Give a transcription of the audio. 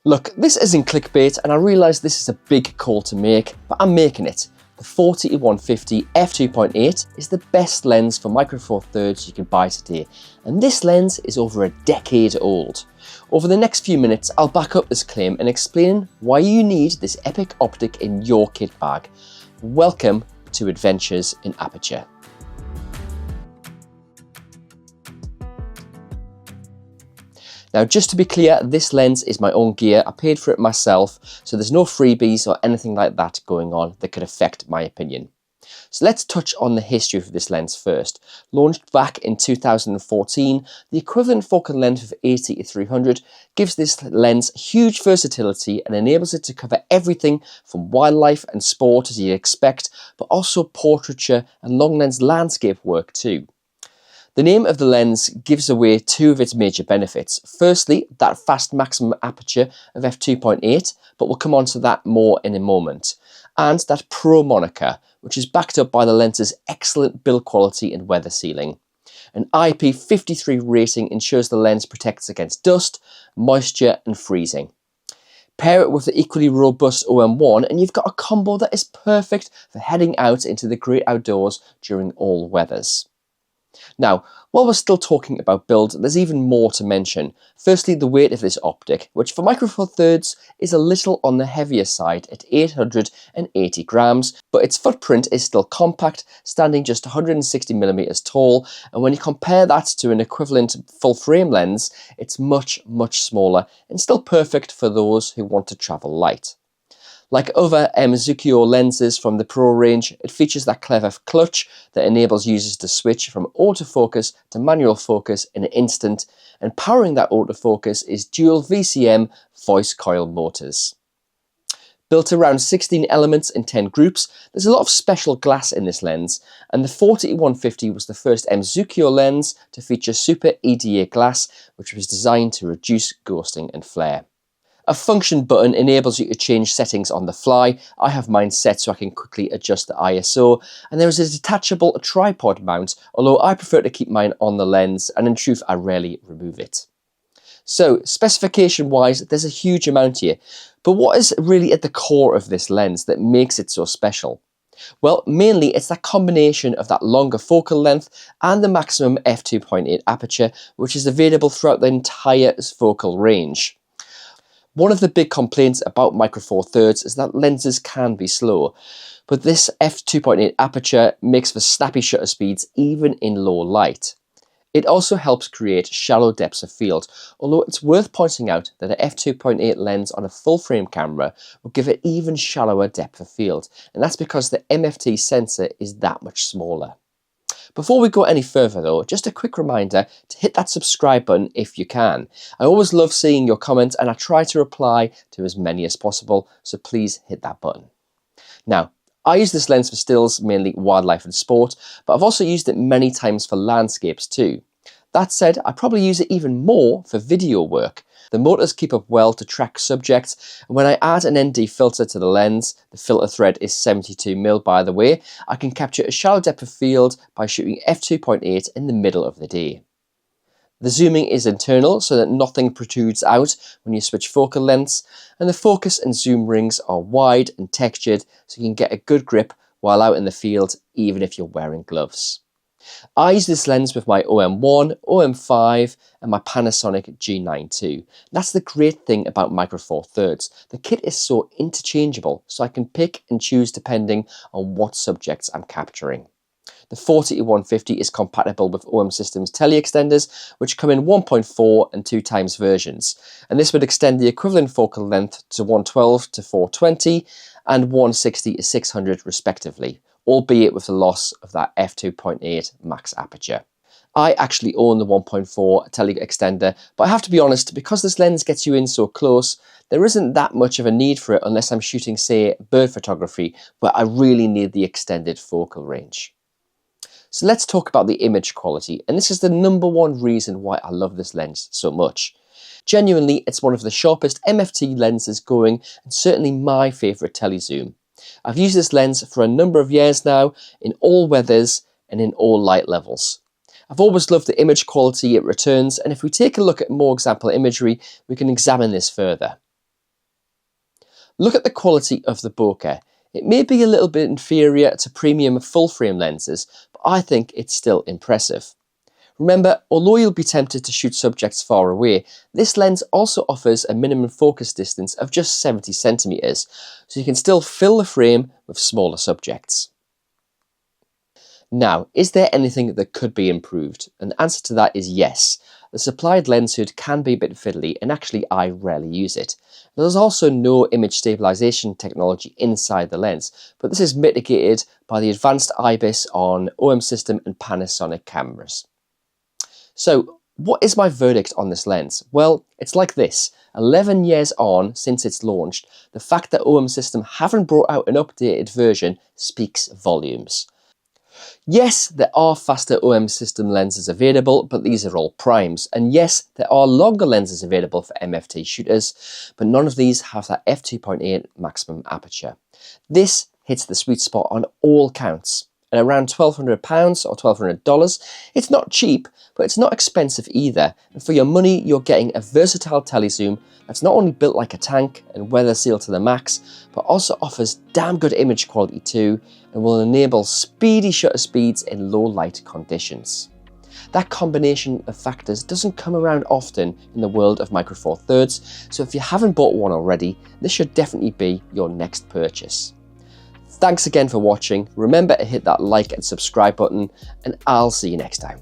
Look, this isn't clickbait and I realise this is a big call to make, but I'm making it. The 40-150 f2.8 is the best lens for Micro Four Thirds you can buy today, and this lens is over a decade old. Over the next few minutes I'll back up this claim and explain why you need this epic optic in your kit bag. Welcome to Adventures in Aperture. Now, just to be clear, this lens is my own gear. I paid for it myself, so there's no freebies or anything like that going on that could affect my opinion. So let's touch on the history of this lens first. Launched back in 2014, the equivalent focal length of 80-300 gives this lens huge versatility and enables it to cover everything from wildlife and sport as you'd expect, but also portraiture and long lens landscape work too. The name of the lens gives away two of its major benefits. Firstly, that fast maximum aperture of f2.8, but we'll come on to that more in a moment. And that Pro moniker, which is backed up by the lens's excellent build quality and weather sealing. An IP53 rating ensures the lens protects against dust, moisture and freezing. Pair it with the equally robust OM1 and you've got a combo that is perfect for heading out into the great outdoors during all weathers. Now, while we're still talking about build, there's even more to mention. Firstly, the weight of this optic, which for Micro Four Thirds is a little on the heavier side at 880 grams, but its footprint is still compact, standing just 160mm tall, and when you compare that to an equivalent full frame lens, it's much smaller and still perfect for those who want to travel light. Like other Zucchio lenses from the Pro range, it features that clever clutch that enables users to switch from autofocus to manual focus in an instant, and powering that autofocus is dual VCM voice coil motors. Built around 16 elements in 10 groups, there's a lot of special glass in this lens, and the 40-150 was the first Zucchio lens to feature Super EDA glass, which was designed to reduce ghosting and flare. A function button enables you to change settings on the fly. I have mine set so I can quickly adjust the ISO, and there is a detachable tripod mount, although I prefer to keep mine on the lens, and in truth I rarely remove it. So specification wise, there's a huge amount here, but what is really at the core of this lens that makes it so special? Well, mainly it's that combination of that longer focal length and the maximum f2.8 aperture, which is available throughout the entire focal range. One of the big complaints about Micro Four Thirds is that lenses can be slow, but this f2.8 aperture makes for snappy shutter speeds even in low light. It also helps create shallow depths of field, although it's worth pointing out that an f2.8 lens on a full frame camera will give it even shallower depth of field, and that's because the MFT sensor is that much smaller. Before we go any further though, just a quick reminder to hit that subscribe button if you can. I always love seeing your comments and I try to reply to as many as possible, so please hit that button. Now, I use this lens for stills, mainly wildlife and sport, but I've also used it many times for landscapes too. That said, I probably use it even more for video work. The motors keep up well to track subjects, and when I add an ND filter to the lens, the filter thread is 72mm by the way, I can capture a shallow depth of field by shooting f2.8 in the middle of the day. The zooming is internal so that nothing protrudes out when you switch focal lengths, and the focus and zoom rings are wide and textured so you can get a good grip while out in the field even if you're wearing gloves. I use this lens with my OM1, OM5 and my Panasonic G9 II. That's the great thing about Micro Four Thirds. The kit is so interchangeable, so I can pick and choose depending on what subjects I'm capturing. The 40-150 is compatible with OM Systems tele-extenders, which come in 1.4 and 2x versions, and this would extend the equivalent focal length to 112 to 420 and 160 to 600 respectively, albeit with the loss of that f2.8 max aperture. I actually own the 1.4 tele-extender, but I have to be honest, because this lens gets you in so close, there isn't that much of a need for it unless I'm shooting, say, bird photography, where I really need the extended focal range. So let's talk about the image quality, and this is the #1 reason why I love this lens so much. Genuinely, it's one of the sharpest MFT lenses going, and certainly my favourite telezoom. I've used this lens for a number of years now, in all weathers and in all light levels. I've always loved the image quality it returns, and if we take a look at more example imagery, we can examine this further. Look at the quality of the bokeh. It may be a little bit inferior to premium full-frame lenses, but I think it's still impressive. Remember, although you'll be tempted to shoot subjects far away, this lens also offers a minimum focus distance of just 70 centimeters, so you can still fill the frame with smaller subjects. Now, is there anything that could be improved? And the answer to that is yes. The supplied lens hood can be a bit fiddly, and actually I rarely use it. There's also no image stabilization technology inside the lens, but this is mitigated by the advanced IBIS on OM System and Panasonic cameras. So, what is my verdict on this lens? Well, it's like this. 11 years on since it's launched, the fact that OM System haven't brought out an updated version speaks volumes. Yes, there are faster OM System lenses available, but these are all primes. And yes, there are longer lenses available for MFT shooters, but none of these have that f2.8 maximum aperture. This hits the sweet spot on all counts. At around £1,200 or $1,200, it's not cheap, but it's not expensive either. And for your money, you're getting a versatile telezoom that's not only built like a tank and weather sealed to the max, but also offers damn good image quality too, and will enable speedy shutter speeds in low light conditions. That combination of factors doesn't come around often in the world of Micro Four Thirds, so if you haven't bought one already, this should definitely be your next purchase. Thanks again for watching. Remember to hit that like and subscribe button, and I'll see you next time.